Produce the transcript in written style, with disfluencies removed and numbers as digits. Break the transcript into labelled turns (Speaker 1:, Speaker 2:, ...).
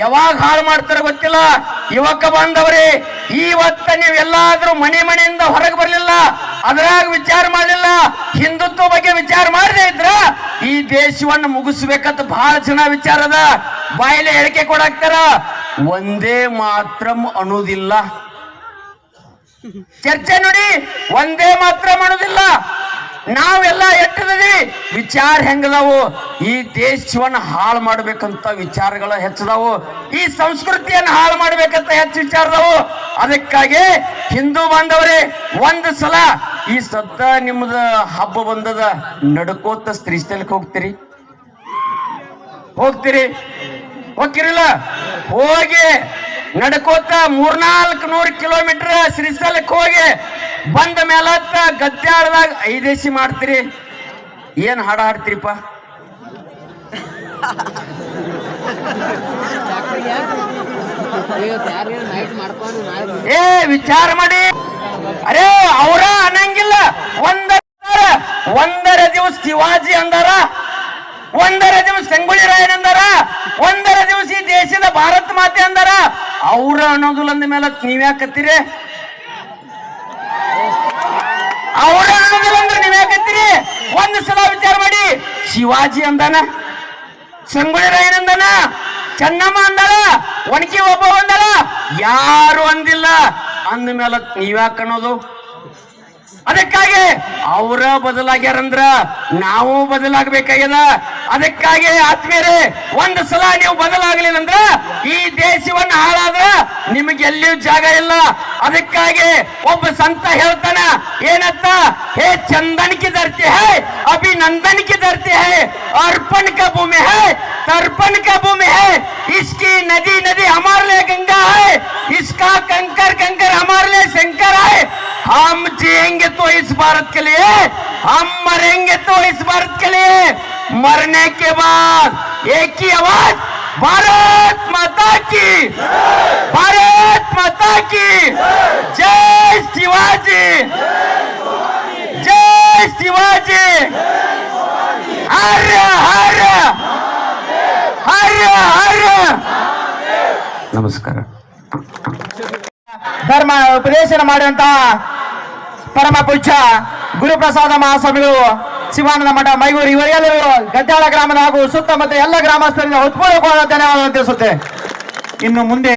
Speaker 1: ಯಾವಾಗ ಹಾಳು ಮಾಡ್ತಾರ ಗೊತ್ತಿಲ್ಲ. ಯುವಕ ಬಾಂಧವರೇ, ಇವತ್ತ ನೀವೆಲ್ಲಾದ್ರೂ ಮನೆಯಿಂದ ಹೊರಗೆ ಬರ್ಲಿಲ್ಲ, ಅದ್ರಾಗ ವಿಚಾರ ಮಾಡಲಿಲ್ಲ, ಹಿಂದುತ್ವ ಬಗ್ಗೆ ವಿಚಾರ ಮಾಡದೇ ಇದ್ರ ಈ ದೇಶವನ್ನು ಮುಗಿಸ್ಬೇಕಂತ ಬಹಳ ಜನ ವಿಚಾರ ಅದ. ಬಾಯಿಲೆ ಹೇಳಿಕೆ ಕೊಡಾಕ್ತಾರ, ಒಂದೇ ಮಾತ್ರ ಅನ್ನೋದಿಲ್ಲ. ಚರ್ಚೆ ನೋಡಿ, ಒಂದೇ ಮಾತ್ರ ಅನ್ನೋದಿಲ್ಲ. ನಾವೆಲ್ಲ ಎಟ್ಟದವಿ, ವಿಚಾರ ಹೆಂಗದಾವು, ಈ ದೇಶವನ್ನ ಹಾಳು ಮಾಡ್ಬೇಕಂತ ವಿಚಾರಗಳು ಹೆಚ್ಚದಾವು, ಈ ಸಂಸ್ಕೃತಿಯನ್ನು ಹಾಳು ಮಾಡ್ಬೇಕಂತ ಹೆಚ್ಚು ವಿಚಾರದವು. ಅದಕ್ಕಾಗಿ ಹಿಂದೂ ಬಾಂಧವರೇ, ಒಂದು ಸಲ ಈ ಸದ್ದ ನಿಮ್ದ ಹಬ್ಬ ಬಂದದ, ನಡ್ಕೋತ ಶ್ರೀಶೈಲಕ್ಕೆ ಹೋಗ್ತಿರಿಲ್ಲ? ಹೋಗಿ ನಡ್ಕೋತ 300-400 ಕಿಲೋಮೀಟರ್ ಶ್ರೀಶೈಲಕ್ಕೆ ಹೋಗಿ ಬಂದ ಮೇಲತ್ತ ಗದ್ದಾಳದಾಗ ಐದೇಸಿ ಮಾಡ್ತೀರಿ. ಏನ್ ಹಾಡ ಹಾಡ್ತೀರಿಪ್ಪ? ಏ ವಿಚಾರ ಮಾಡಿ. ಅರೇ ಅವರ ಅನ್ನಂಗಿಲ್ಲ. ಒಂದರ ದಿವಸ ಶಿವಾಜಿ ಅಂದಾರ, ಒಂದರ ದಿವಸ ಸಂಗೊಳ್ಳಿ ರಾಯನ್ ಅಂದಾರ, ಒಂದರ ದಿವಸ ಈ ದೇಶದ ಭಾರತ ಮಾತೆ ಅಂದಾರ. ಅವ್ರ ಅನ್ನೋದಿಲ್ಲ ಅಂದ ಮೇಲೆ ನೀವ್ಯಾಕತ್ತೀರಿ? ಅವ್ರ ಅನ್ನೋದಿಲ್ಲ ಅಂದ್ರೆ ನೀವ್ಯಾಕತ್ತೀರಿ? ಒಂದು ಸಲ ವಿಚಾರ ಮಾಡಿ. ಶಿವಾಜಿ ಅಂದಾನ, ಸಂಗೊಳ್ಳಿ ರಾಯನ್ ಅಂದಾನ, ಚೆನ್ನಮ್ಮ ಅಂದಾಳ, ಒಣಕಿ ಒಬ್ಬ ಅಂದಾಳ, ಯಾರು ಅಂದಿಲ್ಲ. ಅಂದ ಮೇಲೆ ನೀವ್ಯಾಕ ಅನ್ನೋದು? ಅದಕ್ಕಾಗಿ ಅವರ ಬದಲಾಗ್ಯಾರಂದ್ರ ನಾವು ಬದಲಾಗಬೇಕಾಗ್ಯದ. ಅದಕ್ಕಾಗಿ ಆತ್ಮೀಯರೇ, ಒಂದು ಸಲ ನೀವು ಬದಲಾಗಲಿಲ್ಲ ಅಂದ್ರ ಈ ದೇಶವನ್ನ ಹಾಳಾದ್ರ ನಿಮಗೆ ಎಲ್ಲಿಯೂ ಜಾಗ ಇಲ್ಲ. ಅದಕ್ಕಾಗಿ ಒಬ್ಬ ಸಂತ ಹೇಳ್ತಾನ, ಏನತ್ತ? ಹೇ ಚಂದನ್ ಕಿ ಧರ್ತಿ ಹೈ, ಅಭಿನಂದನ್ ಕಿ ಧರ್ತಿ ಹೈ, अर्पण का भूमि है, तर्पण का भूमि है, इसकी नदी नदी हमारे लिए गंगा है, इसका कंकर कंकर हमारे लिए शंकर है. हम जिएंगे तो इस भारत के लिए, हम मरेंगे तो इस भारत के लिए. मरने के बाद एक ही आवाज, भारत माता की, भारत माता की जय शिवाजी, जय शिवाजी, हर हर हर हर. ನಮಸ್ಕಾರ.
Speaker 2: ಧರ್ಮ ಉಪದೇಶನ ಮಾಡಿದಂತಹ ಪರಮ ಪೂಜ್ಯ ಗುರುಪ್ರಸಾದ ಮಹಾಸ್ವಾಮಿಗಳು ಶಿವಾನಂದ ಮಠ ಮೈಗೂರು ಇವರೆಲ್ಲರೂ ಗದ್ದಾಳ ಗ್ರಾಮದ ಹಾಗೂ ಸುತ್ತಮುತ್ತ ಎಲ್ಲ ಗ್ರಾಮಸ್ಥರಿಂದ ಹೃತ್ಪೂರ್ವಕವಾದ ಧನ್ಯವಾದ ತಿಳಿಸುತ್ತೆ. ಇನ್ನು ಮುಂದೆ